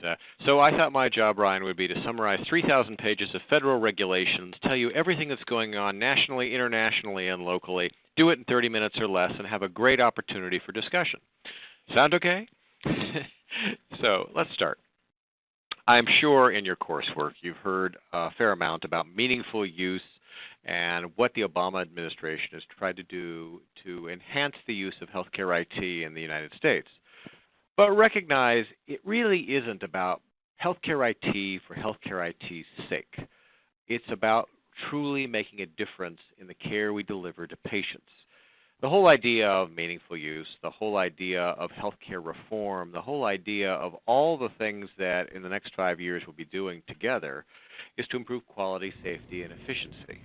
And so I thought my job, Ryan, would be to summarize 3,000 pages of federal regulations, tell you everything that's going on nationally, internationally, and locally, do it in 30 minutes or less, and have a great opportunity for discussion. Sound okay? So let's start. I'm sure in your coursework you've heard a fair amount about meaningful use and what the Obama administration has tried to do to enhance the use of healthcare IT in the United States. But recognize it really isn't about healthcare IT for healthcare IT's sake. It's about truly making a difference in the care we deliver to patients. The whole idea of meaningful use, the whole idea of healthcare reform, the whole idea of all the things that in the next 5 years we'll be doing together is to improve quality, safety, and efficiency.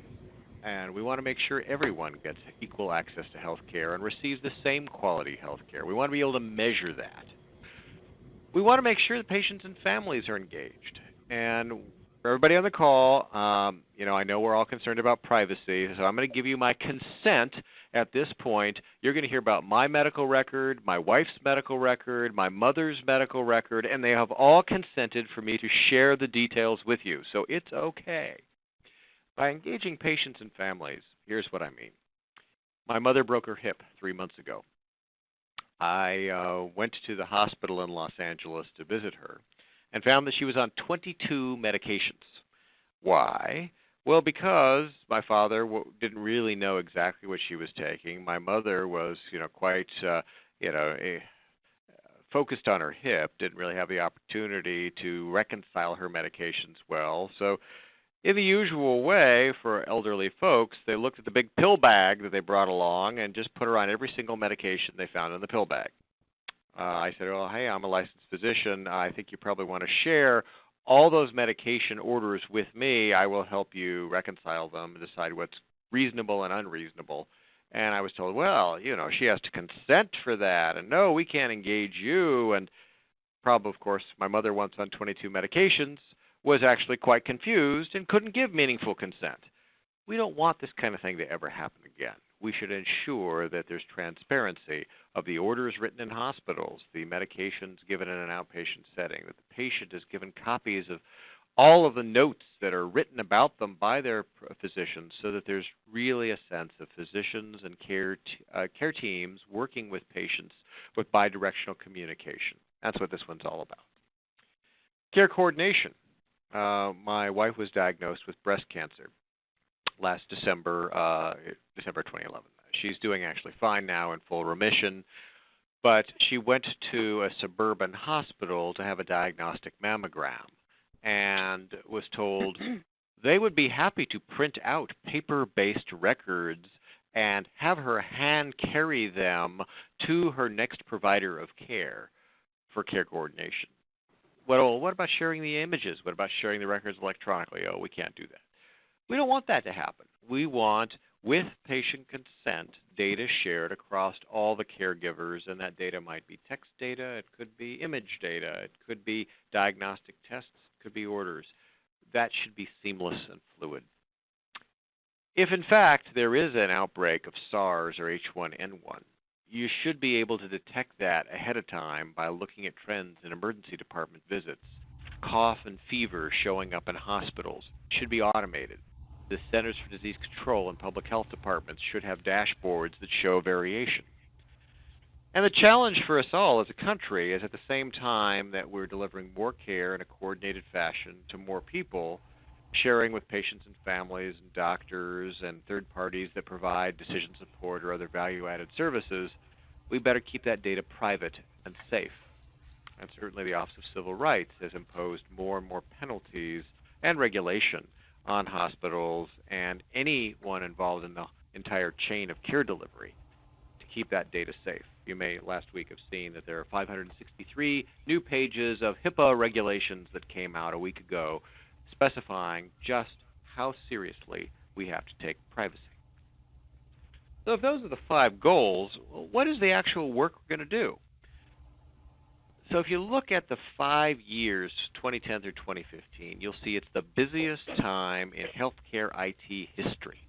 And we want to make sure everyone gets equal access to healthcare and receives the same quality healthcare. We want to be able to measure that. We want to make sure that patients and families are engaged. And for everybody on the call, I know we're all concerned about privacy, so I'm going to give you my consent at this point. You're going to hear about my medical record, my wife's medical record, my mother's medical record, and they have all consented for me to share the details with you. So it's okay. By engaging patients and families, here's what I mean. My mother broke her hip 3 months ago. I went to the hospital in Los Angeles to visit her and found that she was on 22 medications. Why? Well, because my father didn't really know exactly what she was taking. My mother was, quite, focused on her hip, didn't really have the opportunity to reconcile her medications well. So in the usual way for elderly folks, they looked at the big pill bag that they brought along and just put her on every single medication they found in the pill bag. I said, well, hey, I'm a licensed physician. I think you probably want to share all those medication orders with me. I will help you reconcile them and decide what's reasonable and unreasonable. And I was told, well, she has to consent for that. And no, we can't engage you. And problem, of course, my mother, once on 22 medications, was actually quite confused and couldn't give meaningful consent. We don't want this kind of thing to ever happen again. We should ensure that there's transparency of the orders written in hospitals, the medications given in an outpatient setting, that the patient is given copies of all of the notes that are written about them by their physicians, so that there's really a sense of physicians and care teams working with patients with bidirectional communication. That's what this one's all about. Care coordination. My wife was diagnosed with breast cancer last December 2011. She's doing actually fine now, in full remission, but she went to a suburban hospital to have a diagnostic mammogram and was told they would be happy to print out paper-based records and have her hand carry them to her next provider of care for care coordination. Well, what about sharing the images? What about sharing the records electronically? Oh, we can't do that. We don't want that to happen. We want, with patient consent, data shared across all the caregivers, and that data might be text data, it could be image data, it could be diagnostic tests, it could be orders. That should be seamless and fluid. If, in fact, there is an outbreak of SARS or H1N1, you should be able to detect that ahead of time by looking at trends in emergency department visits. Cough and fever showing up in hospitals should be automated. The Centers for Disease Control and public health departments should have dashboards that show variation. And the challenge for us all as a country is, at the same time that we're delivering more care in a coordinated fashion to more people, sharing with patients and families and doctors and third parties that provide decision support or other value-added services, we better keep that data private and safe. And certainly the Office of Civil Rights has imposed more and more penalties and regulation on hospitals and anyone involved in the entire chain of care delivery to keep that data safe. You may last week have seen that there are 563 new pages of HIPAA regulations that came out a week ago specifying just how seriously we have to take privacy. So if those are the 5 goals, what is the actual work we're going to do? So if you look at the 5 years, 2010 through 2015, you'll see it's the busiest time in healthcare IT history.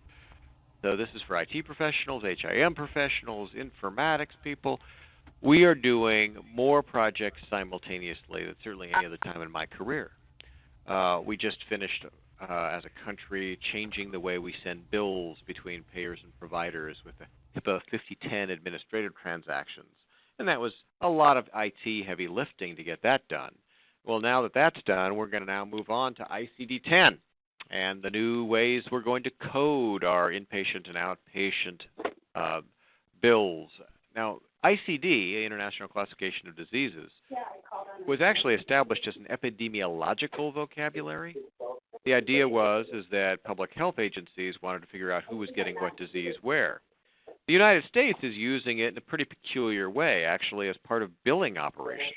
So this is for IT professionals, HIM professionals, informatics people. We are doing more projects simultaneously than certainly any other time in my career. We just finished, as a country, changing the way we send bills between payers and providers with the HIPAA 5010 administrative transactions. And that was a lot of IT heavy lifting to get that done. Well, now that that's done, we're going to now move on to ICD-10 and the new ways we're going to code our inpatient and outpatient bills. Now, ICD, International Classification of Diseases, was actually established as an epidemiological vocabulary. The idea is that public health agencies wanted to figure out who was getting what disease where. The United States is using it in a pretty peculiar way, actually, as part of billing operations.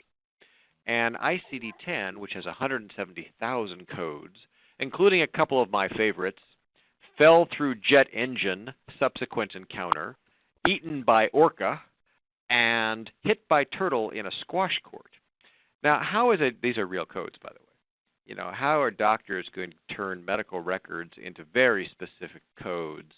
And ICD-10, which has 170,000 codes, including a couple of my favorites, fell through jet engine, subsequent encounter, eaten by orca, and hit by turtle in a squash court. Now, how is it, these are real codes, by the way. You know, how are doctors going to turn medical records into very specific codes?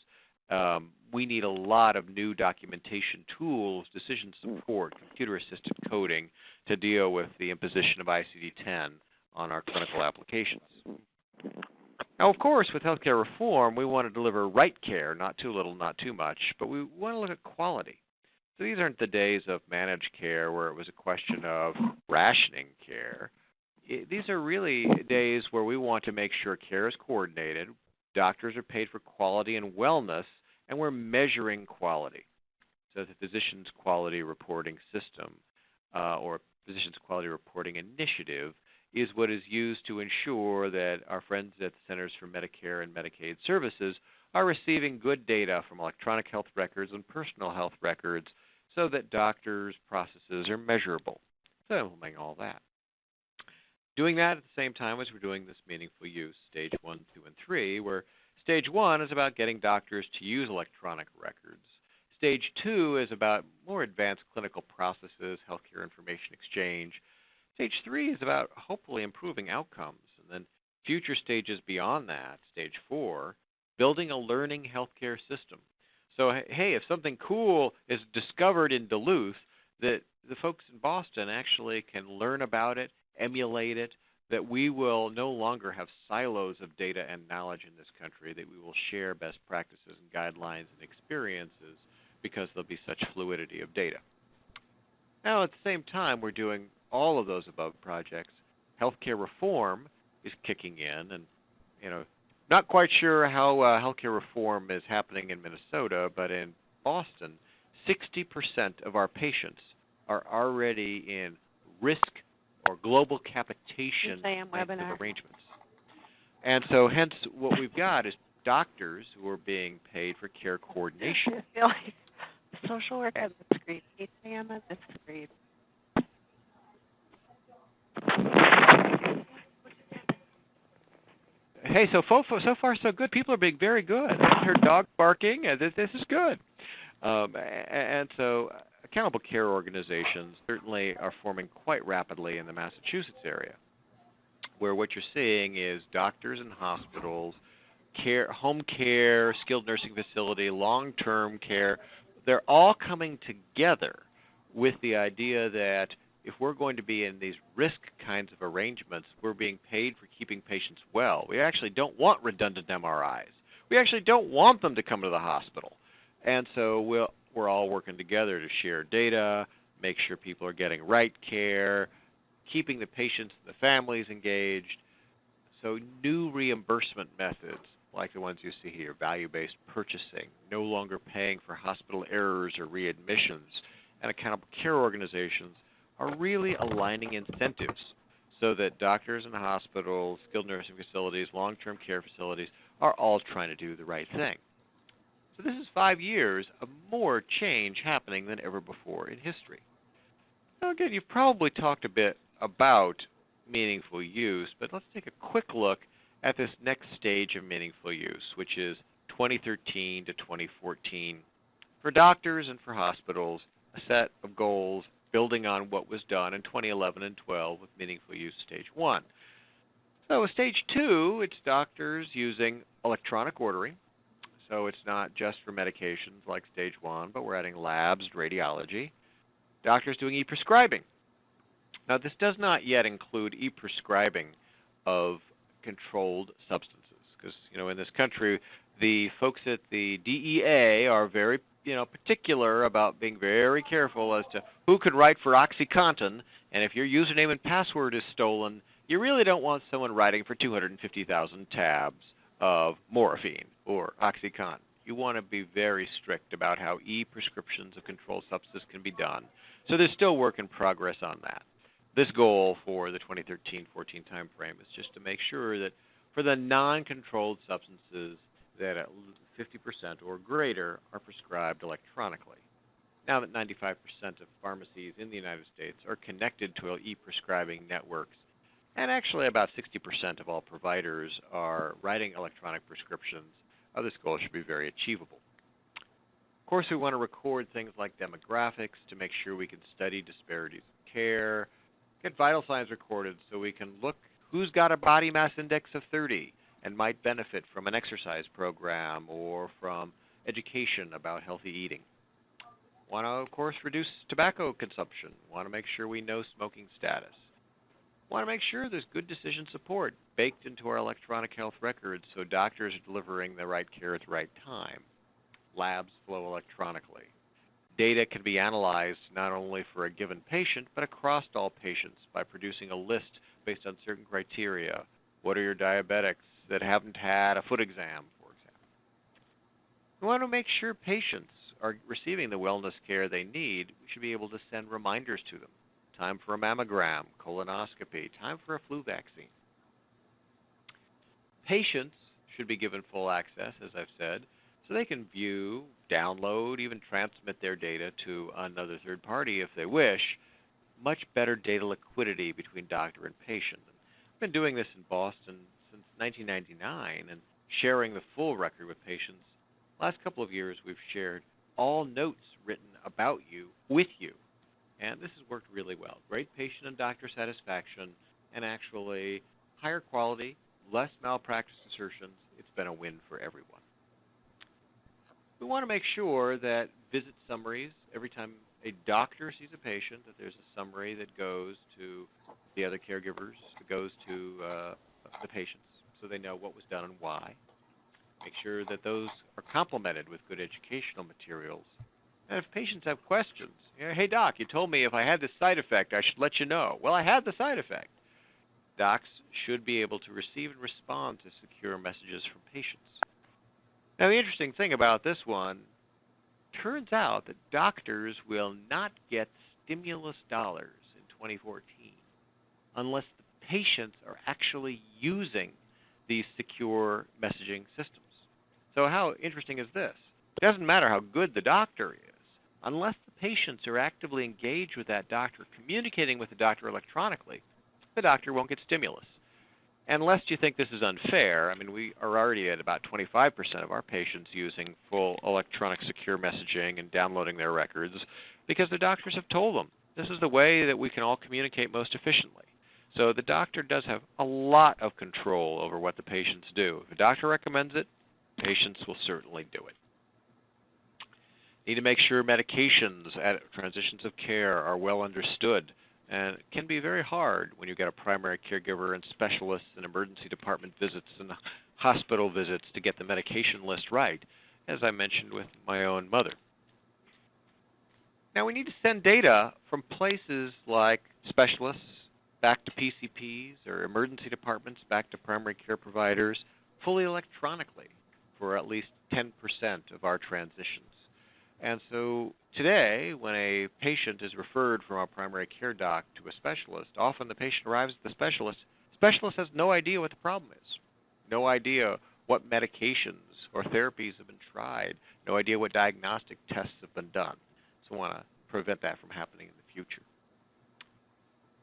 We need a lot of new documentation tools, decision support, computer-assisted coding to deal with the imposition of ICD-10 on our clinical applications. Now, of course, with healthcare reform, we want to deliver right care, not too little, not too much, but we want to look at quality. So these aren't the days of managed care where it was a question of rationing care. These are really days where we want to make sure care is coordinated, doctors are paid for quality and wellness, and we're measuring quality. So the physician's quality reporting system or physician's quality reporting initiative is what is used to ensure that our friends at the Centers for Medicare and Medicaid Services are receiving good data from electronic health records and personal health records so that doctors' processes are measurable. So implementing all that. Doing that at the same time as we're doing this meaningful use, stage 1, 2, and 3, where stage 1 is about getting doctors to use electronic records. Stage 2 is about more advanced clinical processes, healthcare information exchange. Stage 3 is about hopefully improving outcomes. And then future stages beyond that, stage 4, building a learning healthcare system. So, hey, if something cool is discovered in Duluth, that the folks in Boston actually can learn about it, emulate it, that we will no longer have silos of data and knowledge in this country, that we will share best practices and guidelines and experiences because there'll be such fluidity of data. Now, at the same time, we're doing all of those above projects. Healthcare reform is kicking in, and not quite sure how healthcare reform is happening in Minnesota, but in Boston, 60% of our patients are already in risk or global capitation types of arrangements. And so hence what we've got is doctors who are being paid for care coordination. I feel like social work at the screen. 8 a.m. at the screen. Hey, so far so good. People are being very good. I heard dogs barking. This is good. And so accountable care organizations certainly are forming quite rapidly in the Massachusetts area, where what you're seeing is doctors and hospitals, home care, skilled nursing facility, long-term care, they're all coming together with the idea that if we're going to be in these risk kinds of arrangements, we're being paid for keeping patients well. We actually don't want redundant MRIs. We actually don't want them to come to the hospital. And so we're all working together to share data, make sure people are getting right care, keeping the patients and the families engaged. So new reimbursement methods, like the ones you see here, value-based purchasing, no longer paying for hospital errors or readmissions, and accountable care organizations are really aligning incentives so that doctors and hospitals, skilled nursing facilities, long-term care facilities are all trying to do the right thing. So this is 5 years of more change happening than ever before in history. Now again, you've probably talked a bit about meaningful use, but let's take a quick look at this next stage of meaningful use, which is 2013 to 2014. For doctors and for hospitals, a set of goals building on what was done in 2011 and 12 with meaningful use stage 1. So with stage 2, it's doctors using electronic ordering. So it's not just for medications like stage 1, but we're adding labs, radiology. Doctors doing e-prescribing. Now, this does not yet include e-prescribing of controlled substances because, in this country, the folks at the DEA are very, particular about being very careful as to who could write for OxyContin, and if your username and password is stolen, you really don't want someone writing for 250,000 tabs of morphine or OxyContin. You want to be very strict about how e-prescriptions of controlled substances can be done. So there's still work in progress on that. This goal for the 2013-14 timeframe is just to make sure that for the non-controlled substances that at 50% or greater are prescribed electronically. Now that 95% of pharmacies in the United States are connected to e-prescribing networks, and actually about 60% of all providers are writing electronic prescriptions, this goal should be very achievable. Of course, we want to record things like demographics to make sure we can study disparities in care, get vital signs recorded so we can look who's got a body mass index of 30 and might benefit from an exercise program or from education about healthy eating. Want to, of course, reduce tobacco consumption. Want to make sure we know smoking status. Want to make sure there's good decision support baked into our electronic health records so doctors are delivering the right care at the right time. Labs flow electronically. Data can be analyzed not only for a given patient, but across all patients by producing a list based on certain criteria. What are your diabetics that haven't had a foot exam, for example? We want to make sure patients are receiving the wellness care they need. We should be able to send reminders to them. Time for a mammogram, colonoscopy, time for a flu vaccine. Patients should be given full access, as I've said, so they can view, download, even transmit their data to another third party if they wish. Much better data liquidity between doctor and patient. I've been doing this in Boston since 1999 and sharing the full record with patients. Last couple of years we've shared all notes written about you with you. And this has worked really well. Great patient and doctor satisfaction, and actually higher quality, less malpractice assertions. It's been a win for everyone. We want to make sure that visit summaries, every time a doctor sees a patient, that there's a summary that goes to the other caregivers, that goes to the patients, so they know what was done and why. Make sure that those are complemented with good educational materials. And if patients have questions, hey doc, you told me if I had this side effect, I should let you know. Well, I had the side effect. Docs should be able to receive and respond to secure messages from patients. Now, the interesting thing about this one, turns out that doctors will not get stimulus dollars in 2014 unless the patients are actually using these secure messaging systems. So how interesting is this? It doesn't matter how good the doctor is. Unless the patients are actively engaged with that doctor, communicating with the doctor electronically, the doctor won't get stimulus. And lest you think this is unfair, we are already at about 25% of our patients using full electronic secure messaging and downloading their records because the doctors have told them this is the way that we can all communicate most efficiently. So the doctor does have a lot of control over what the patients do. If a doctor recommends it, patients will certainly do it. Need to make sure medications at transitions of care are well understood. And it can be very hard when you've got a primary caregiver and specialists and emergency department visits and hospital visits to get the medication list right, as I mentioned with my own mother. Now we need to send data from places like specialists back to PCPs or emergency departments back to primary care providers fully electronically for at least 10% of our transitions. And so today, when a patient is referred from our primary care doc to a specialist, often the patient arrives at the specialist. Specialist has no idea what the problem is, no idea what medications or therapies have been tried, no idea what diagnostic tests have been done. So we want to prevent that from happening in the future.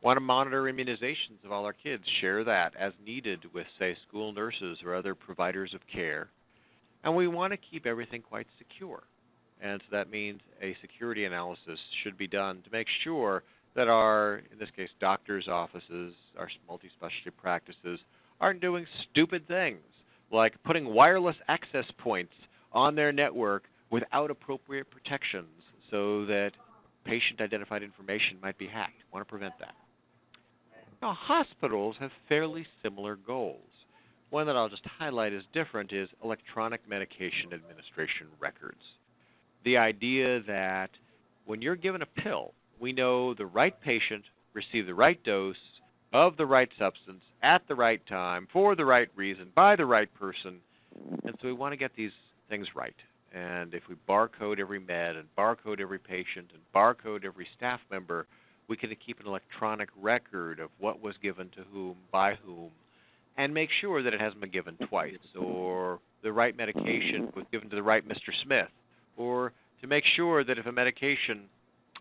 Want to monitor immunizations of all our kids, share that as needed with, say, school nurses or other providers of care. And we want to keep everything quite secure. And so that means a security analysis should be done to make sure that our, in this case, doctors' offices, our multi-specialty practices, aren't doing stupid things like putting wireless access points on their network without appropriate protections so that patient-identified information might be hacked. Want to prevent that. Now, hospitals have fairly similar goals. One that I'll just highlight as different is electronic medication administration records. The idea that when you're given a pill, we know the right patient received the right dose of the right substance at the right time for the right reason by the right person. And so we want to get these things right. And if we barcode every med and barcode every patient and barcode every staff member, we can keep an electronic record of what was given to whom, by whom, and make sure that it hasn't been given twice, or the right medication was given to the right Mr. Smith, or to make sure that if a medication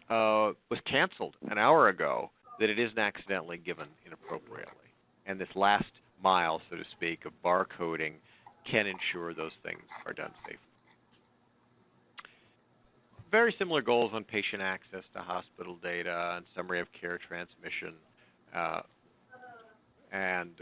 was canceled an hour ago, that it isn't accidentally given inappropriately. And this last mile, so to speak, of barcoding can ensure those things are done safely. Very similar goals on patient access to hospital data and summary of care transmission, and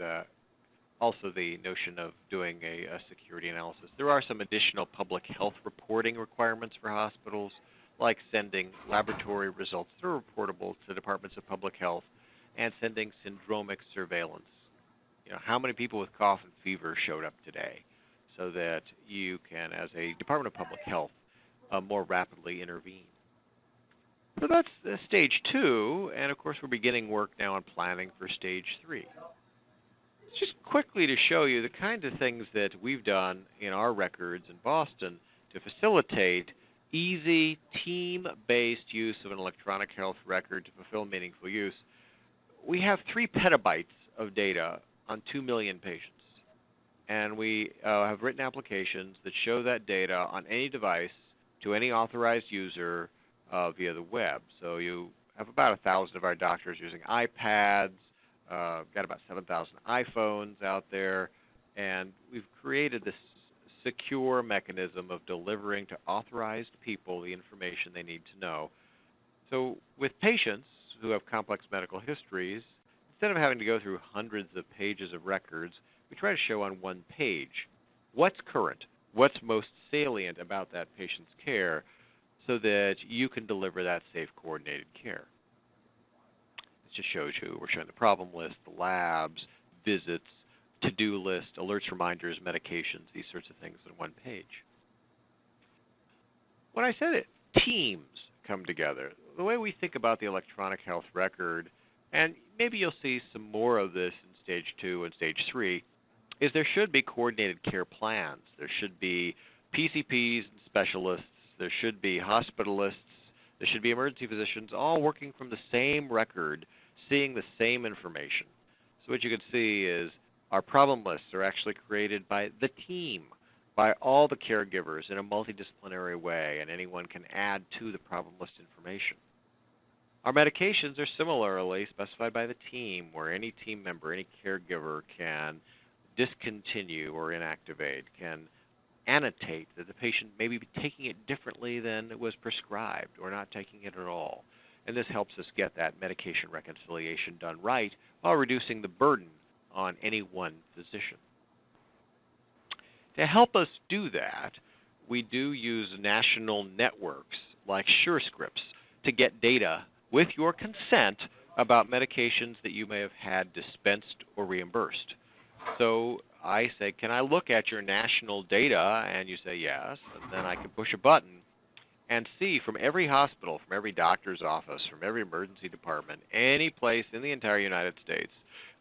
also the notion of doing a security analysis. There are some additional public health reporting requirements for hospitals, like sending laboratory results that are reportable to departments of public health and sending syndromic surveillance. How many people with cough and fever showed up today, so that you can, as a Department of Public Health, more rapidly intervene. So that's stage 2, and of course we're beginning work now on planning for stage 3. Just quickly to show you the kinds of things that we've done in our records in Boston to facilitate easy, team-based use of an electronic health record to fulfill meaningful use. We have 3 petabytes of data on 2 million patients. And we have written applications that show that data on any device to any authorized user via the web. So you have about 1,000 of our doctors using iPads, got about 7,000 iPhones out there, and we've created this secure mechanism of delivering to authorized people the information they need to know. So with patients who have complex medical histories, instead of having to go through hundreds of pages of records, we try to show on one page what's current, what's most salient about that patient's care, so that you can deliver that safe, coordinated care. This just shows you, we're showing the problem list, the labs, visits, to-do list, alerts, reminders, medications, these sorts of things on one page. When I said it, teams come together. The way we think about the electronic health record, and maybe you'll see some more of this in stage 2 and stage 3, is there should be coordinated care plans. There should be PCPs and specialists. There should be hospitalists. There should be emergency physicians all working from the same record, seeing the same information. So what you can see is our problem lists are actually created by the team, by all the caregivers in a multidisciplinary way, and anyone can add to the problem list information. Our medications are similarly specified by the team, where any team member, any caregiver can discontinue or inactivate, can annotate that the patient may be taking it differently than it was prescribed or not taking it at all. And this helps us get that medication reconciliation done right while reducing the burden on any one physician. To help us do that, we do use national networks like SureScripts to get data with your consent about medications that you may have had dispensed or reimbursed. So I say, can I look at your national data? And you say yes, and then I can push a button and see from every hospital, from every doctor's office, from every emergency department, any place in the entire United States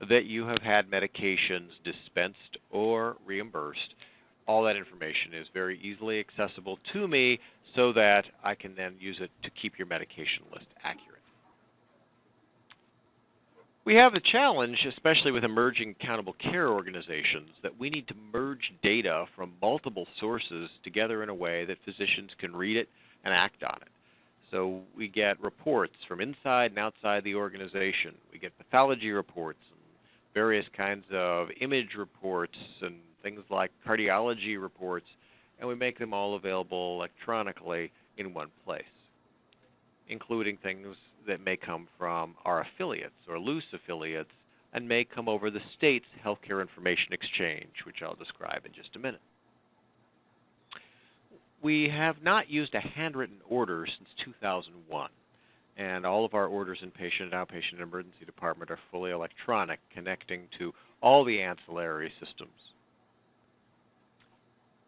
that you have had medications dispensed or reimbursed. All that information is very easily accessible to me so that I can then use it to keep your medication list accurate. We have the challenge, especially with emerging accountable care organizations, that we need to merge data from multiple sources together in a way that physicians can read it and act on it. So we get reports from inside and outside the organization. We get pathology reports and various kinds of image reports and things like cardiology reports, and we make them all available electronically in one place, including things that may come from our affiliates or loose affiliates and may come over the state's healthcare information exchange, which I'll describe in just a minute. We have not used a handwritten order since 2001. And all of our orders in patient and outpatient emergency department are fully electronic, connecting to all the ancillary systems.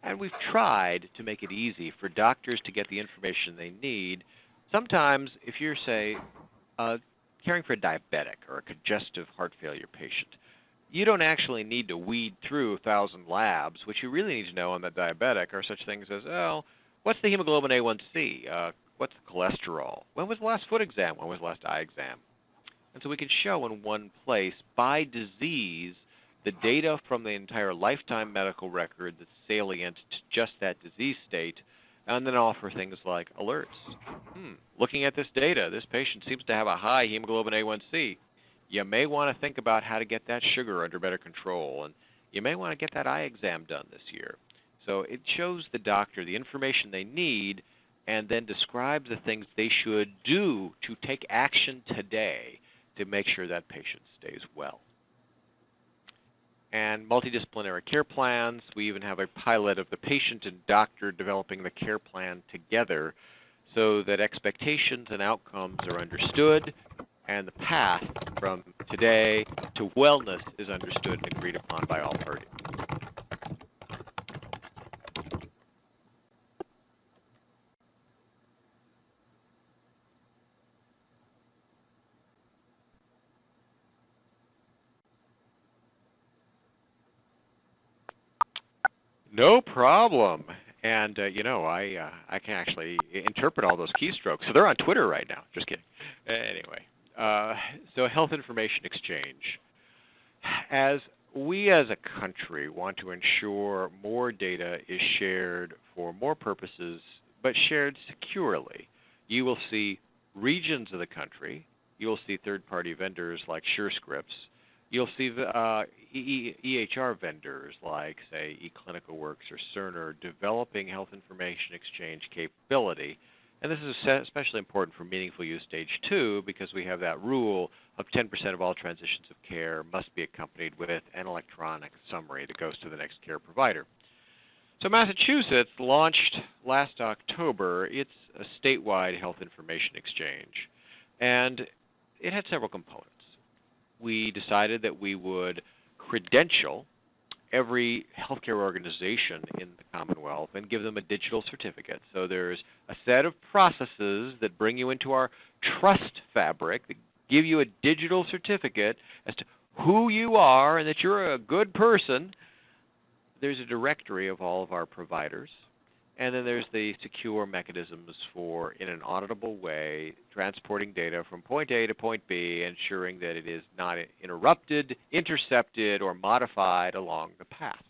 And we've tried to make it easy for doctors to get the information they need. Sometimes if you're, say, caring for a diabetic or a congestive heart failure patient, you don't actually need to weed through 1,000 labs. What you really need to know on the diabetic are such things as, oh, what's the hemoglobin A1C? What's the cholesterol? When was the last foot exam? When was the last eye exam? And so we can show in one place by disease the data from the entire lifetime medical record that's salient to just that disease state, and then offer things like alerts. Looking at this data, this patient seems to have a high hemoglobin A1C. You may want to think about how to get that sugar under better control, and you may want to get that eye exam done this year. So it shows the doctor the information they need and then describes the things they should do to take action today to make sure that patient stays well. And multidisciplinary care plans. We even have a pilot of the patient and doctor developing the care plan together so that expectations and outcomes are understood and the path from today to wellness is understood and agreed upon by all parties. No problem. And, I can actually interpret all those keystrokes. So they're on Twitter right now. Just kidding. Anyway, so health information exchange. As we as a country want to ensure more data is shared for more purposes, but shared securely, you will see regions of the country. You'll see third-party vendors like SureScripts. You'll see EHR vendors like, say, eClinicalWorks or Cerner developing health information exchange capability. And this is especially important for meaningful use stage 2 because we have that rule of 10% of all transitions of care must be accompanied with an electronic summary that goes to the next care provider. So Massachusetts launched last October its statewide health information exchange. And it had several components. We decided that we would credential every healthcare organization in the Commonwealth and give them a digital certificate. So there's a set of processes that bring you into our trust fabric that give you a digital certificate as to who you are and that you're a good person. There's a directory of all of our providers. And then there's the secure mechanisms for, in an auditable way, transporting data from point A to point B, ensuring that it is not interrupted, intercepted, or modified along the path.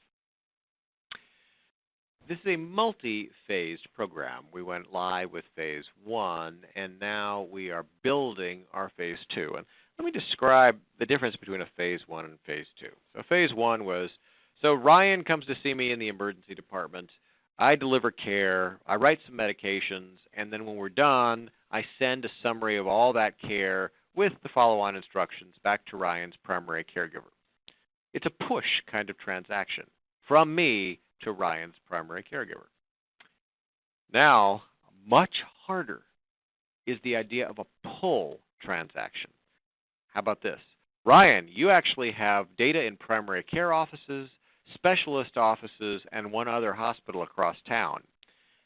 This is a multi-phased program. We went live with phase 1, and now we are building our phase 2. And let me describe the difference between a phase 1 and phase 2. So phase 1 was, so Ryan comes to see me in the emergency department. I deliver care, I write some medications, and then when we're done, I send a summary of all that care with the follow-on instructions back to Ryan's primary caregiver. It's a push kind of transaction from me to Ryan's primary caregiver. Now, much harder is the idea of a pull transaction. How about this? Ryan, you actually have data in primary care offices, specialist offices, and one other hospital across town.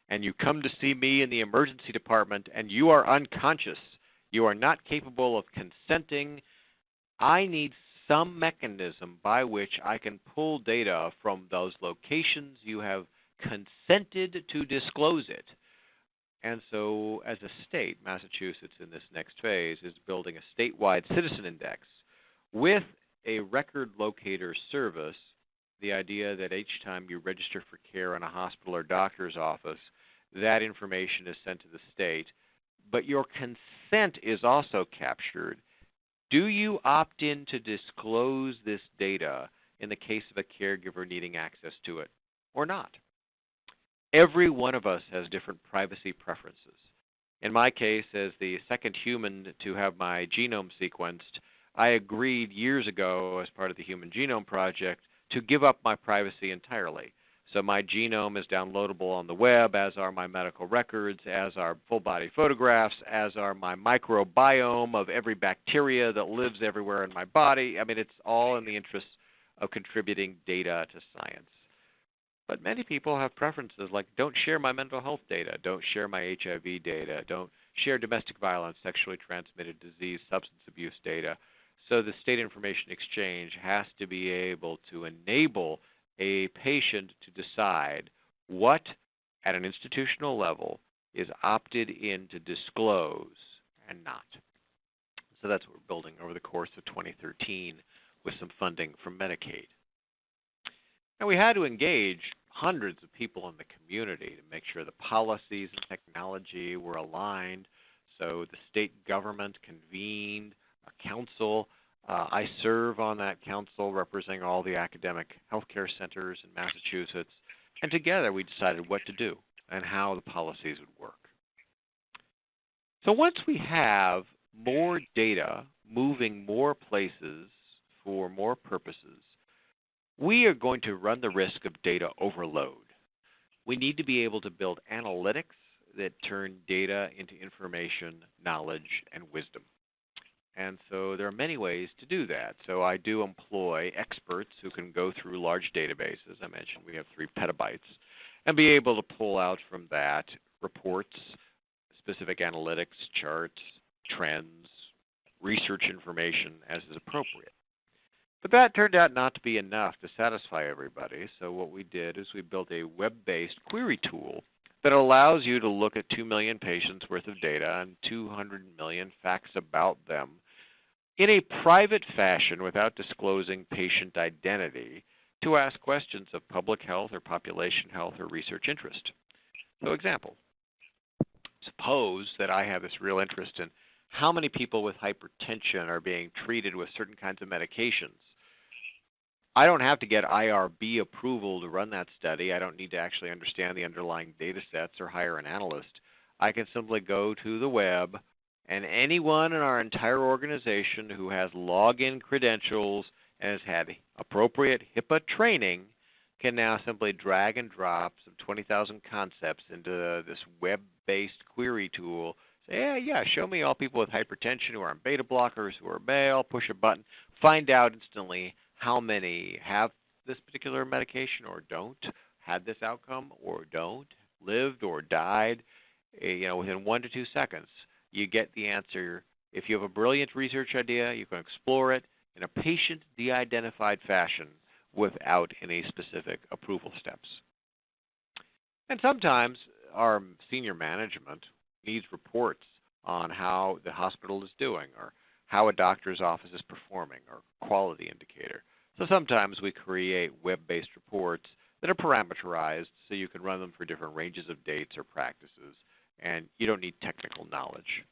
And you come to see me in the emergency department and you are unconscious. You are not capable of consenting. I need some mechanism by which I can pull data from those locations you have consented to disclose it. And so as a state, Massachusetts in this next phase is building a statewide citizen index with a record locator service. The idea that each time you register for care in a hospital or doctor's office, that information is sent to the state, but your consent is also captured. Do you opt in to disclose this data in the case of a caregiver needing access to it or not? Every one of us has different privacy preferences. In my case, as the second human to have my genome sequenced, I agreed years ago as part of the Human Genome Project to give up my privacy entirely. So my genome is downloadable on the web, as are my medical records, as are full-body photographs, as are my microbiome of every bacteria that lives everywhere in my body. I mean, it's all in the interest of contributing data to science. But many people have preferences like, don't share my mental health data, don't share my HIV data, don't share domestic violence, sexually transmitted disease, substance abuse data. So the State Information Exchange has to be able to enable a patient to decide what, at an institutional level, is opted in to disclose and not. So that's what we're building over the course of 2013 with some funding from Medicaid. Now we had to engage hundreds of people in the community to make sure the policies and technology were aligned. So the state government convened a council. I serve on that council representing all the academic healthcare centers in Massachusetts. And together we decided what to do and how the policies would work. So once we have more data moving more places for more purposes, we are going to run the risk of data overload. We need to be able to build analytics that turn data into information, knowledge, and wisdom. And so there are many ways to do that. So I do employ experts who can go through large databases. I mentioned we have 3 petabytes, and be able to pull out from that reports, specific analytics, charts, trends, research information as is appropriate. But that turned out not to be enough to satisfy everybody. So what we did is we built a web-based query tool that allows you to look at 2 million patients worth of data and 200 million facts about them in a private fashion without disclosing patient identity to ask questions of public health or population health or research interest. So example, suppose that I have this real interest in how many people with hypertension are being treated with certain kinds of medications. I don't have to get IRB approval to run that study. I don't need to actually understand the underlying data sets or hire an analyst. I can simply go to the web, and anyone in our entire organization who has login credentials and has had appropriate HIPAA training can now simply drag and drop some 20,000 concepts into this web-based query tool. Say, yeah, show me all people with hypertension who are on beta blockers, who are male, push a button, find out instantly how many have this particular medication or don't, had this outcome or don't, lived or died, within 1 to 2 seconds. You get the answer. If you have a brilliant research idea, you can explore it in a patient de-identified fashion without any specific approval steps. And sometimes our senior management needs reports on how the hospital is doing or how a doctor's office is performing or quality indicator. So sometimes we create web-based reports that are parameterized so you can run them for different ranges of dates or practices, and you don't need technical knowledge.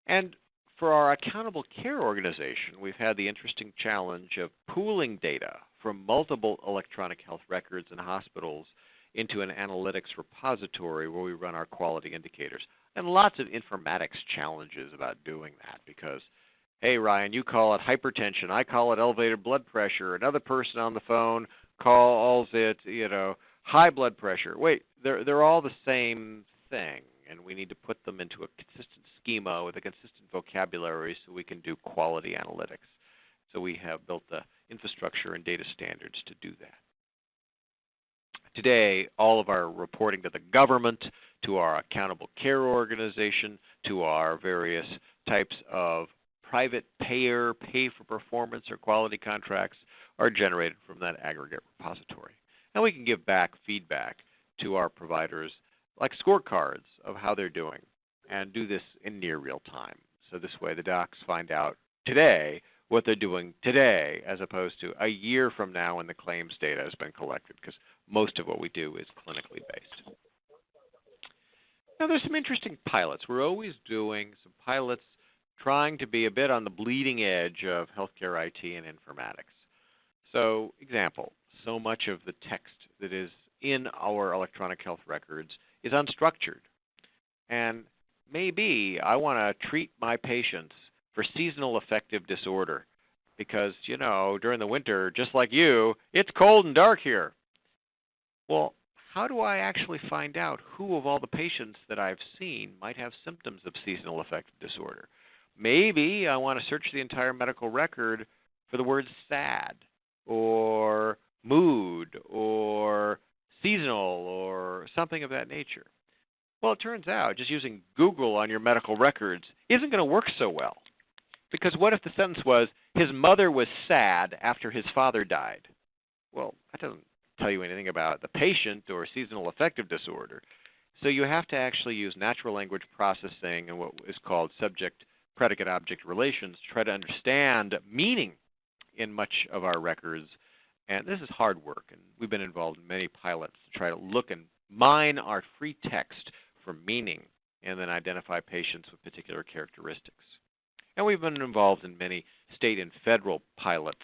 And for our accountable care organization, we've had the interesting challenge of pooling data from multiple electronic health records in hospitals into an analytics repository where we run our quality indicators. And lots of informatics challenges about doing that because, hey, Ryan, you call it hypertension. I call it elevated blood pressure. Another person on the phone calls it, high blood pressure. Wait, they're all the same thing, and we need to put them into a consistent schema with a consistent vocabulary so we can do quality analytics. So we have built the infrastructure and data standards to do that. Today, all of our reporting to the government, to our accountable care organization, to our various types of private payer, pay-for-performance or quality contracts are generated from that aggregate repository. And we can give back feedback to our providers like scorecards of how they're doing and do this in near real time. So this way the docs find out today what they're doing today as opposed to a year from now when the claims data has been collected, because most of what we do is clinically based. Now there's some interesting pilots. We're always doing some pilots trying to be a bit on the bleeding edge of healthcare IT and informatics. So example, so much of the text that is in our electronic health records is unstructured. And maybe I want to treat my patients for seasonal affective disorder because, during the winter, just like you, it's cold and dark here. Well, how do I actually find out who of all the patients that I've seen might have symptoms of seasonal affective disorder? Maybe I want to search the entire medical record for the words sad or mood or seasonal or something of that nature. Well, it turns out just using Google on your medical records isn't going to work so well. Because what if the sentence was, his mother was sad after his father died? Well, that doesn't tell you anything about the patient or seasonal affective disorder. So you have to actually use natural language processing and what is called subject-predicate-object relations to try to understand meaning in much of our records. And this is hard work, and we've been involved in many pilots to try to look and mine our free text for meaning and then identify patients with particular characteristics. And we've been involved in many state and federal pilots.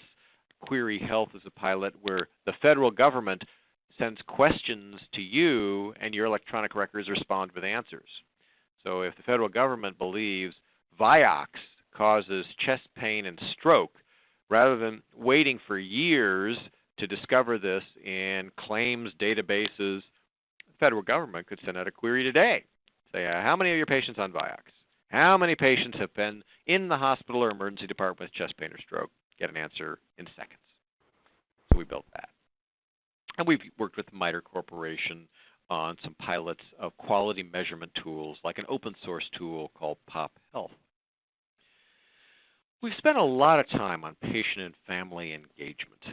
Query Health is a pilot where the federal government sends questions to you and your electronic records respond with answers. So if the federal government believes Vioxx causes chest pain and stroke, rather than waiting for years to discover this in claims databases, the federal government could send out a query today. Say, how many of your patients on Vioxx? How many patients have been in the hospital or emergency department with chest pain or stroke? Get an answer in seconds. So we built that. And we've worked with MITRE Corporation on some pilots of quality measurement tools, like an open source tool called Pop Health. We've spent a lot of time on patient and family engagement.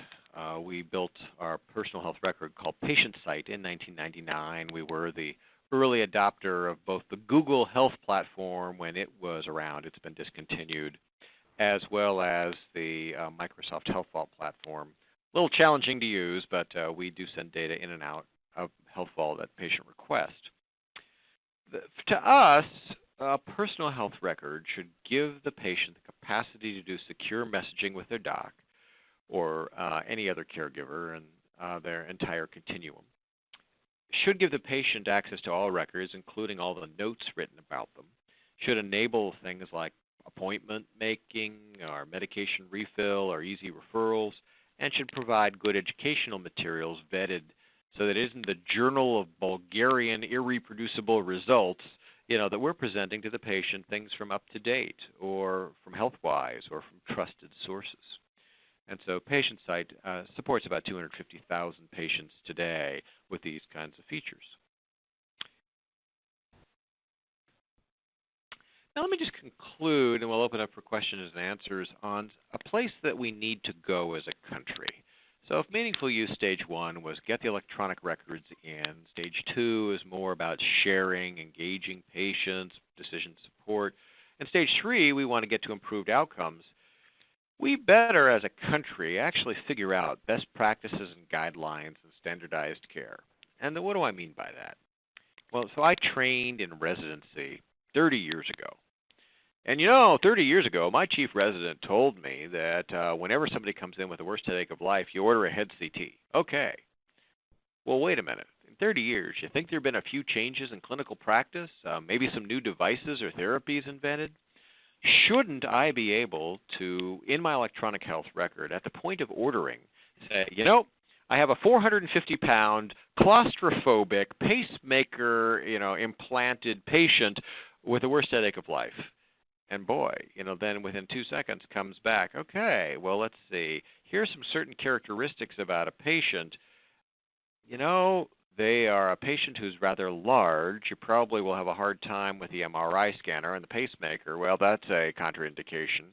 We built our personal health record called Patient Site in 1999. We were the early adopter of both the Google Health platform when it was around, it's been discontinued, as well as the Microsoft Health Vault platform. A little challenging to use, but we do send data in and out of Health Vault at patient request. To us, a personal health record should give the patient the capacity to do secure messaging with their doc or any other caregiver and their entire continuum. Should give the patient access to all records, including all the notes written about them. Should enable things like appointment making or medication refill or easy referrals, and should provide good educational materials vetted so that it isn't the Journal of Bulgarian Irreproducible Results, that we're presenting to the patient things from Up to Date or from HealthWise or from trusted sources. And so Patient Site supports about 250,000 patients today with these kinds of features. Now let me just conclude, and we'll open up for questions and answers on a place that we need to go as a country. So if meaningful use stage 1 was get the electronic records in, stage 2 is more about sharing, engaging patients, decision support, and stage 3 we want to get to improved outcomes. We better as a country actually figure out best practices and guidelines and standardized care. And what do I mean by that? Well, so I trained in residency 30 years ago. And 30 years ago, my chief resident told me that whenever somebody comes in with the worst headache of life, you order a head CT. Okay. Well, wait a minute. In 30 years, you think there have been a few changes in clinical practice? Maybe some new devices or therapies invented? Shouldn't I be able to, in my electronic health record, at the point of ordering, say, I have a 450-pound claustrophobic pacemaker, implanted patient with the worst headache of life. And boy, then within 2 seconds comes back, okay, well, let's see. Here's some certain characteristics about a patient. They are a patient who's rather large. You probably will have a hard time with the MRI scanner and the pacemaker. Well, that's a contraindication.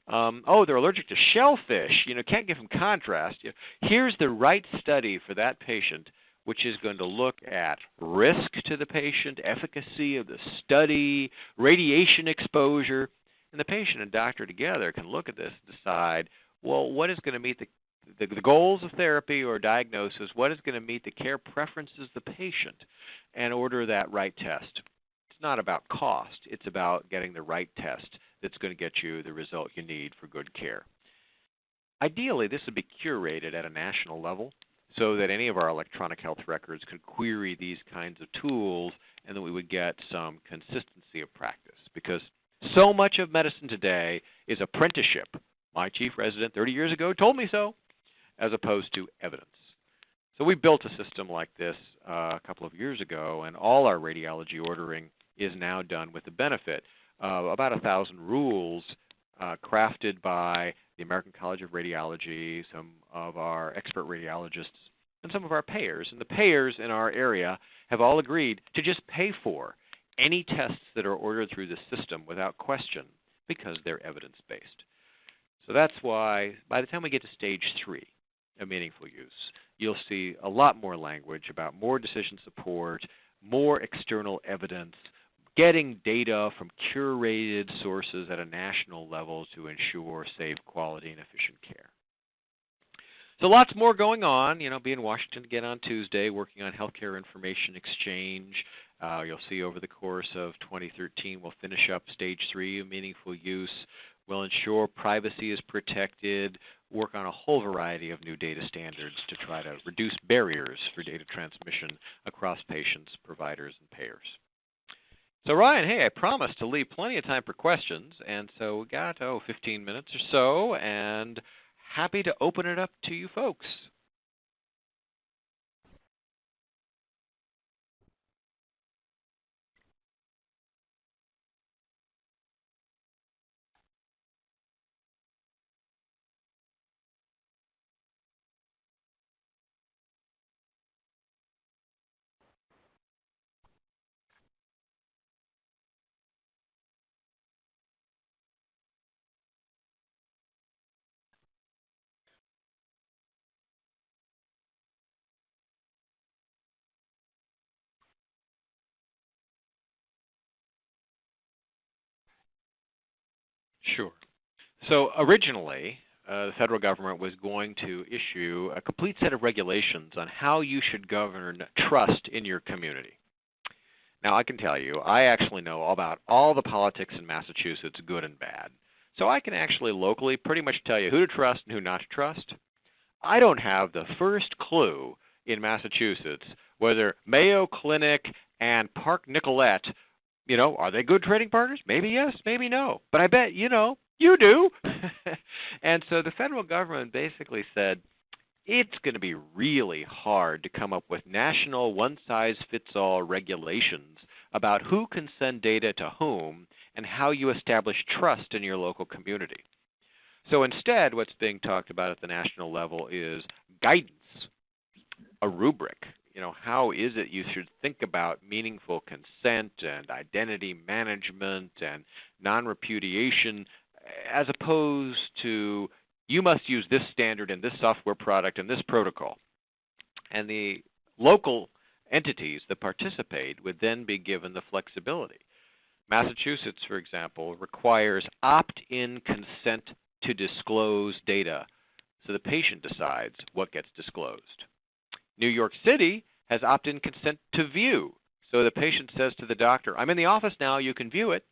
They're allergic to shellfish. Can't give them contrast. Here's the right study for that patient, which is going to look at risk to the patient, efficacy of the study, radiation exposure. And the patient and doctor together can look at this and decide, well, what is going to meet the goals of therapy or diagnosis, what is going to meet the care preferences of the patient, and order that right test. It's not about cost. It's about getting the right test that's going to get you the result you need for good care. Ideally, this would be curated at a national level so that any of our electronic health records could query these kinds of tools and that we would get some consistency of practice. Because so much of medicine today is apprenticeship. My chief resident 30 years ago told me so, as opposed to evidence. So we built a system like this a couple of years ago, and all our radiology ordering is now done with the benefit of about 1,000 rules crafted by the American College of Radiology, some of our expert radiologists, and some of our payers. And the payers in our area have all agreed to just pay for any tests that are ordered through the system without question because they're evidence-based. So that's why by the time we get to stage 3 of meaningful use, you'll see a lot more language about more decision support, more external evidence, getting data from curated sources at a national level to ensure safe, quality, and efficient care. So lots more going on. Be in Washington again on Tuesday, working on healthcare information exchange. You'll see over the course of 2013, we'll finish up stage 3 of meaningful use. We'll ensure privacy is protected, work on a whole variety of new data standards to try to reduce barriers for data transmission across patients, providers, and payers. So Ryan, hey, I promised to leave plenty of time for questions, and so we got 15 minutes or so, and happy to open it up to you folks. Sure. So originally, the federal government was going to issue a complete set of regulations on how you should govern trust in your community. Now, I can tell you, I actually know about all the politics in Massachusetts, good and bad. So I can actually locally pretty much tell you who to trust and who not to trust. I don't have the first clue in Massachusetts whether Mayo Clinic and Park Nicollet, are they good trading partners? Maybe yes, maybe no. But I bet, you do. And so the federal government basically said, it's going to be really hard to come up with national one-size-fits-all regulations about who can send data to whom and how you establish trust in your local community. So instead, what's being talked about at the national level is guidance, a rubric. How is it you should think about meaningful consent and identity management and non-repudiation as opposed to you must use this standard and this software product and this protocol. And the local entities that participate would then be given the flexibility. Massachusetts, for example, requires opt-in consent to disclose data, so the patient decides what gets disclosed. New York City has opt-in consent to view, so the patient says to the doctor, I'm in the office now, you can view it.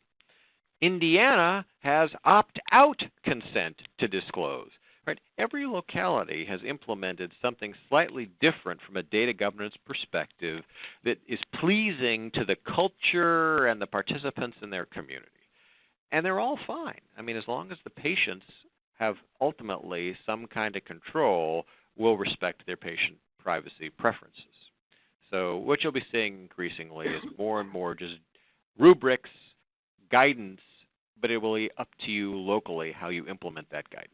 Indiana has opt-out consent to disclose. Right? Every locality has implemented something slightly different from a data governance perspective that is pleasing to the culture and the participants in their community. And they're all fine. I mean, as long as the patients have ultimately some kind of control, we'll respect their patient privacy preferences. So what you'll be seeing increasingly is more and more just rubrics, guidance, but it will be up to you locally how you implement that guidance.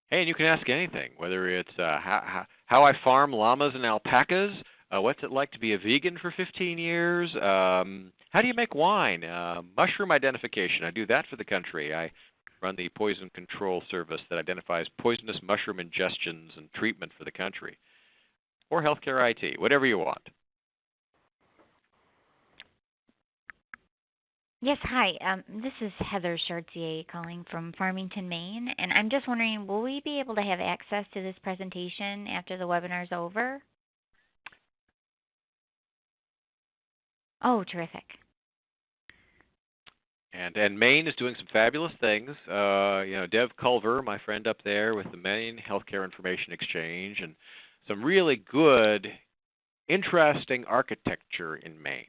Hey, and you can ask anything, whether it's how I farm llamas and alpacas, what's it like to be a vegan for 15 years, how do you make wine, mushroom identification. I do that for the country. I run the poison control service that identifies poisonous mushroom ingestions and treatment for the country. Or healthcare IT, whatever you want. Yes, hi. This is Heather Chartier calling from Farmington, Maine, and I'm just wondering, will we be able to have access to this presentation after the webinar is over? Oh, terrific. And Maine is doing some fabulous things. Dev Culver, my friend up there with the Maine Healthcare Information Exchange, and some really good, interesting architecture in Maine.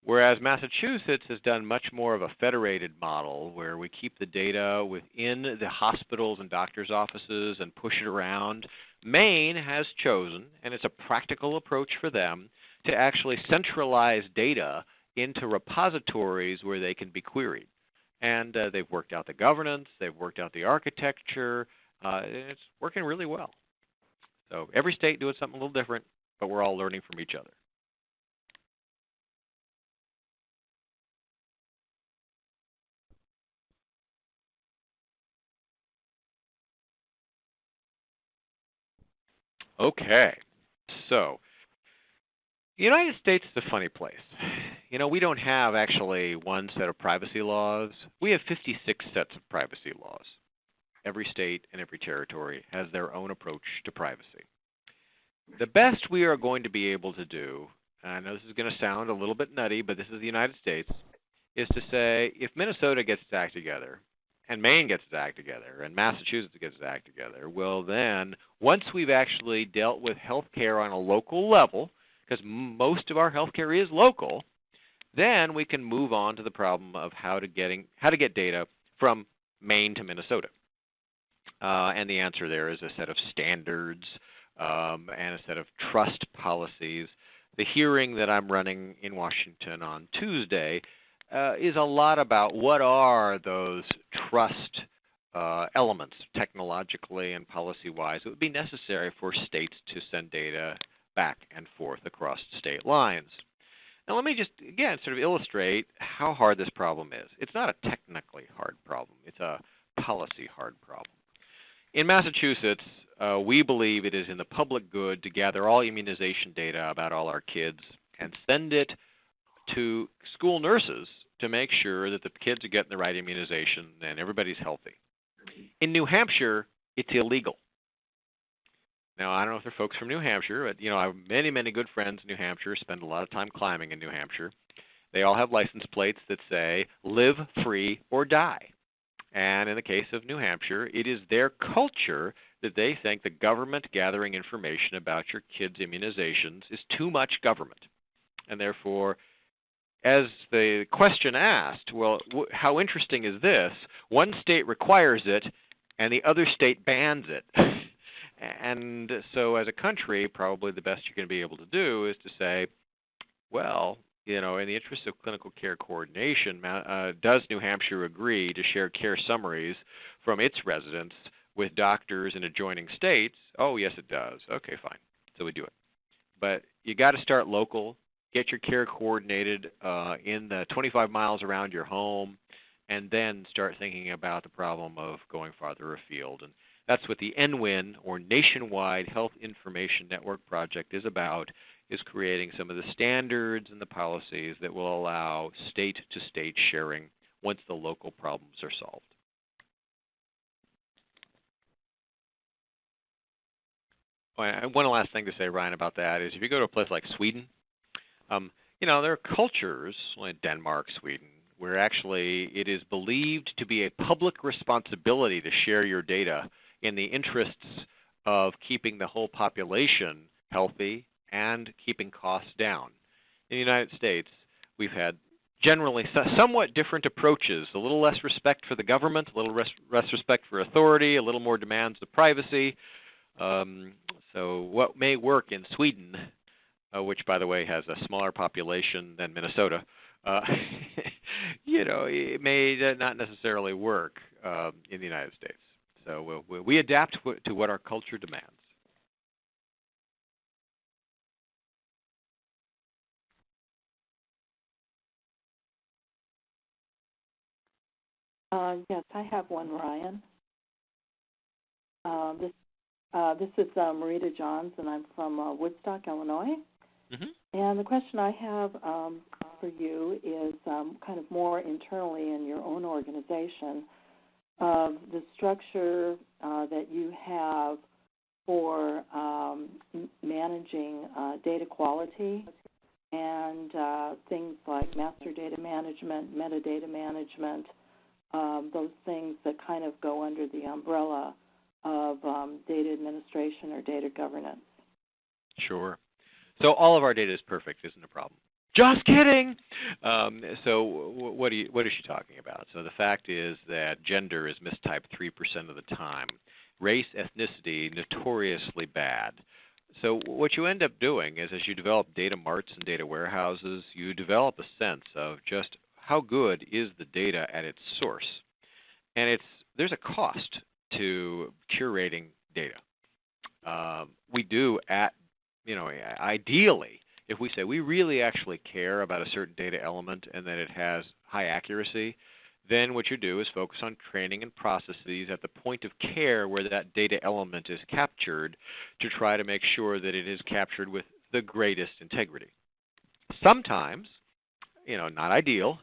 Whereas Massachusetts has done much more of a federated model where we keep the data within the hospitals and doctors' offices and push it around. Maine has chosen, and it's a practical approach for them, to actually centralize data into repositories where they can be queried. And they've worked out the governance, they've worked out the architecture. It's working really well. So every state doing something a little different, but we're all learning from each other. Okay, so the United States is a funny place. You know, we don't have actually one set of privacy laws. We have 56 sets of privacy laws. Every state and every territory has their own approach to privacy. The best we are going to be able to do, and I know this is going to sound a little bit nutty, but this is the United States, is to say if Minnesota gets its act together, and Maine gets its act together, and Massachusetts gets its act together, well then, once we've actually dealt with healthcare on a local level, because most of our healthcare is local, then we can move on to the problem of how to get data from Maine to Minnesota. And the answer there is a set of standards and a set of trust policies. The hearing that I'm running in Washington on Tuesday is a lot about what are those trust elements, technologically and policy-wise, that would be necessary for states to send data back and forth across state lines. Now let me just, again, sort of illustrate how hard this problem is. It's not a technically hard problem. It's a policy hard problem. In Massachusetts, we believe it is in the public good to gather all immunization data about all our kids and send it to school nurses to make sure that the kids are getting the right immunization and everybody's healthy. In New Hampshire, it's illegal. Now, I don't know if they're folks from New Hampshire, but I have many, many good friends in New Hampshire, spend a lot of time climbing in New Hampshire. They all have license plates that say, live free or die. And in the case of New Hampshire, it is their culture that they think the government gathering information about your kids' immunizations is too much government. And therefore, as the question asked, well, how interesting is this? One state requires it, and the other state bans it. And so as a country, probably the best you're going to be able to do is to say, well, in the interest of clinical care coordination, does New Hampshire agree to share care summaries from its residents with doctors in adjoining states? Oh, yes, it does. Okay, fine. So we do it. But you got to start local, get your care coordinated in the 25 miles around your home, and then start thinking about the problem of going farther afield. And that's what the NWIN, or Nationwide Health Information Network Project, is about, is creating some of the standards and the policies that will allow state-to-state sharing once the local problems are solved. One last thing to say, Ryan, about that is if you go to a place like Sweden, there are cultures like Denmark, Sweden, where actually it is believed to be a public responsibility to share your data in the interests of keeping the whole population healthy and keeping costs down. In the United States, we've had generally somewhat different approaches, a little less respect for the government, a little less respect for authority, a little more demands of privacy. So what may work in Sweden, which, by the way, has a smaller population than Minnesota, it may not necessarily work in the United States. So we adapt to what our culture demands. Yes, I have one, Ryan. This is Marita Johns, and I'm from Woodstock, Illinois. Mm-hmm. And the question I have for you is kind of more internally in your own organization of the structure that you have for managing data quality and things like master data management, metadata management, those things that kind of go under the umbrella of data administration or data governance. Sure. So all of our data is perfect, isn't a problem. Just kidding. So what is she talking about? So the fact is that gender is mistyped 3% of the time. Race, ethnicity, notoriously bad. So what you end up doing is as you develop data marts and data warehouses, you develop a sense of just how good is the data at its source. And there's a cost to curating data. We do ideally, if we say we really actually care about a certain data element and that it has high accuracy, then what you do is focus on training and processes at the point of care where that data element is captured to try to make sure that it is captured with the greatest integrity. Sometimes, not ideal,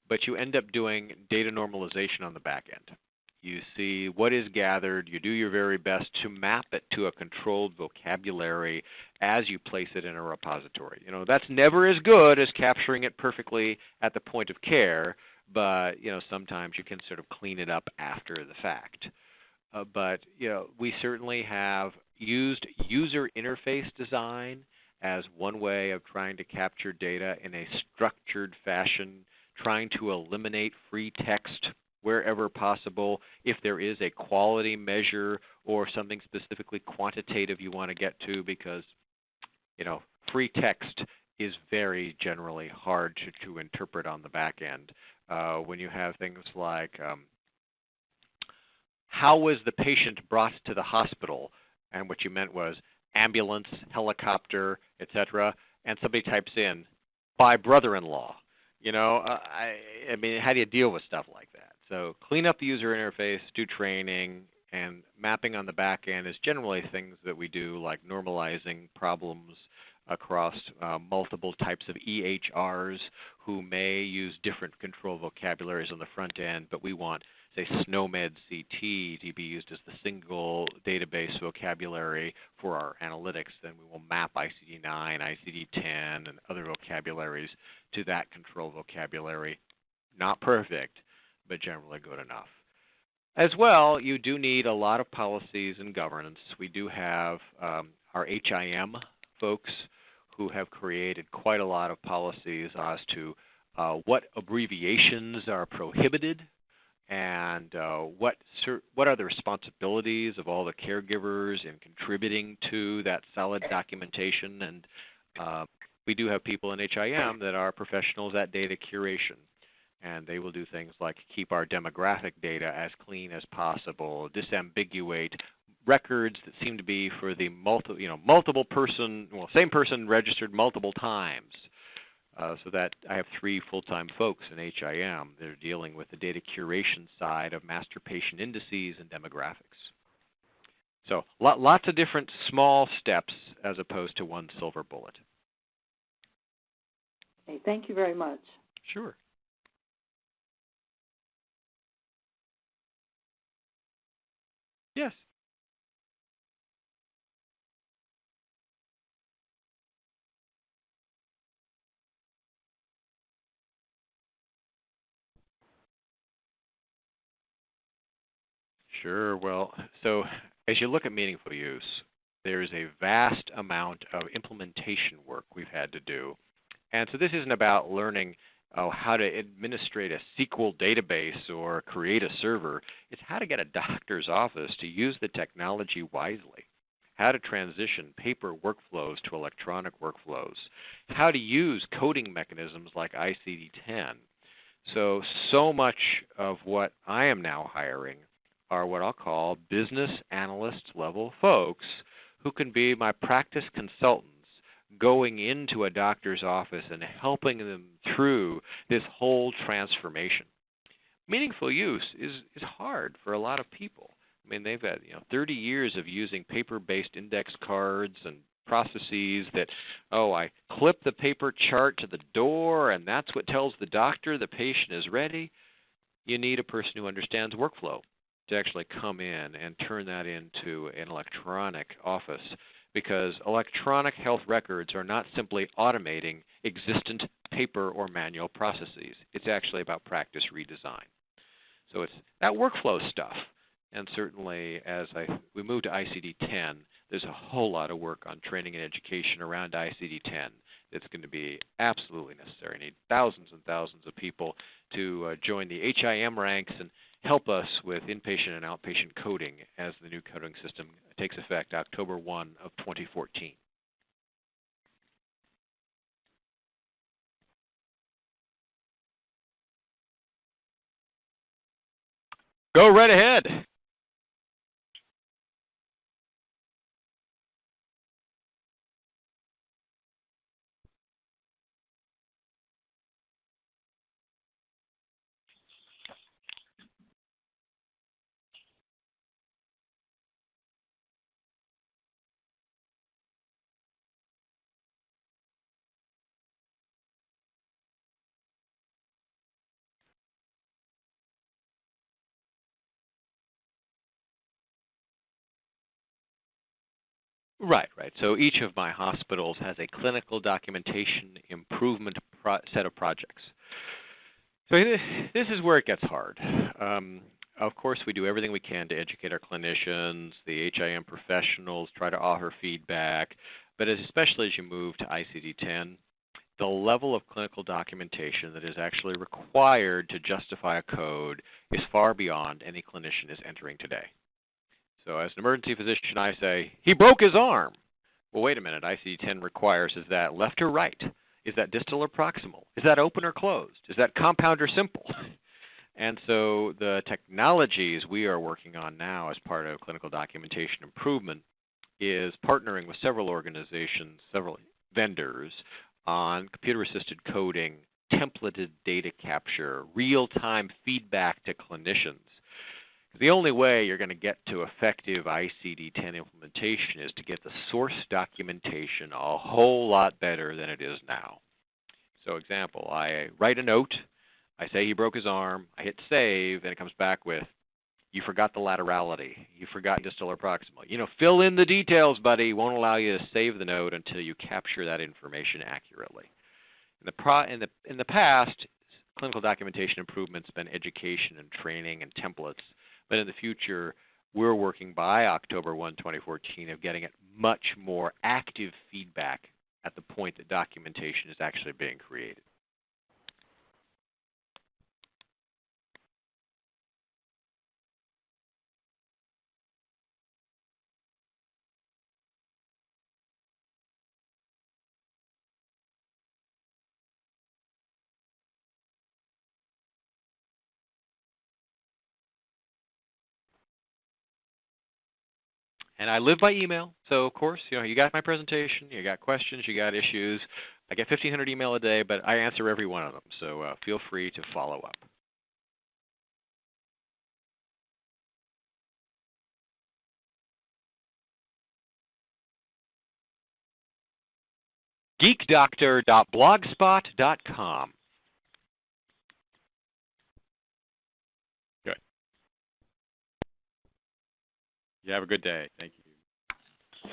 but you end up doing data normalization on the back end. You see what is gathered, you do your very best to map it to a controlled vocabulary as you place it in a repository. That's never as good as capturing it perfectly at the point of care, but sometimes you can sort of clean it up after the fact. But we certainly have used user interface design as one way of trying to capture data in a structured fashion, trying to eliminate free text wherever possible. If there is a quality measure or something specifically quantitative you want to get to, because free text is very generally hard to interpret on the back end. When you have things like how was the patient brought to the hospital, and what you meant was ambulance, helicopter, etc., and somebody types in by brother-in-law. I mean, how do you deal with stuff like that? So clean up the user interface, do training, and mapping on the back end is generally things that we do, like normalizing problems across multiple types of EHRs who may use different control vocabularies on the front end, but we want, say, SNOMED CT to be used as the single database vocabulary for our analytics. Then we will map ICD-9, ICD-10, and other vocabularies to that control vocabulary. Not perfect, but generally good enough. As well, you do need a lot of policies and governance. We do have our HIM folks who have created quite a lot of policies as to what abbreviations are prohibited and what are the responsibilities of all the caregivers in contributing to that solid documentation. And we do have people in HIM that are professionals at data curation. And they will do things like keep our demographic data as clean as possible, disambiguate records that seem to be for the same person registered multiple times. So that I have 3 full-time folks in HIM that are dealing with the data curation side of master patient indices and demographics. So lots of different small steps as opposed to one silver bullet. Okay, thank you very much. Sure. Yes. Sure. Well, so as you look at meaningful use, there is a vast amount of implementation work we've had to do. And so this isn't about learning how to administrate a SQL database or create a server. It's how to get a doctor's office to use the technology wisely, how to transition paper workflows to electronic workflows, how to use coding mechanisms like ICD-10. So much of what I am now hiring are what I'll call business analyst level folks who can be my practice consultants going into a doctor's office and helping them through this whole transformation. Meaningful use is hard for a lot of people. I mean, they've had 30 years of using paper-based index cards and processes that, I clip the paper chart to the door and that's what tells the doctor the patient is ready. You need a person who understands workflow to actually come in and turn that into an electronic office, because electronic health records are not simply automating existent paper or manual processes. It's actually about practice redesign. So it's that workflow stuff. And certainly as we move to ICD-10, there's a whole lot of work on training and education around ICD-10 it's going to be absolutely necessary. We need thousands and thousands of people to join the HIM ranks and help us with inpatient and outpatient coding as the new coding system takes effect October 1 of 2014. Go right ahead. Right. So each of my hospitals has a clinical documentation improvement set of projects. So this is where it gets hard. Of course, we do everything we can to educate our clinicians, the HIM professionals, try to offer feedback, but especially as you move to ICD-10, the level of clinical documentation that is actually required to justify a code is far beyond any clinician is entering today. So as an emergency physician, I say, he broke his arm. Well, wait a minute, ICD-10 requires, is that left or right? Is that distal or proximal? Is that open or closed? Is that compound or simple? And so the technologies we are working on now as part of clinical documentation improvement is partnering with several organizations, several vendors on computer-assisted coding, templated data capture, real-time feedback to clinicians. The only way you're going to get to effective ICD-10 implementation is to get the source documentation a whole lot better than it is now. So example, I write a note, I say he broke his arm, I hit save, and it comes back with, you forgot the laterality, you forgot distal or proximal. Fill in the details, buddy. Won't allow you to save the note until you capture that information accurately. In the past, clinical documentation improvement's been education and training and templates. But in the future, we're working by October 1, 2014 of getting it much more active feedback at the point that documentation is actually being created. And I live by email, so of course, you got my presentation, you got questions, you got issues. I get 1,500 email a day, but I answer every one of them, so feel free to follow up. geekdoctor.blogspot.com. Good. You have a good day. Thank you.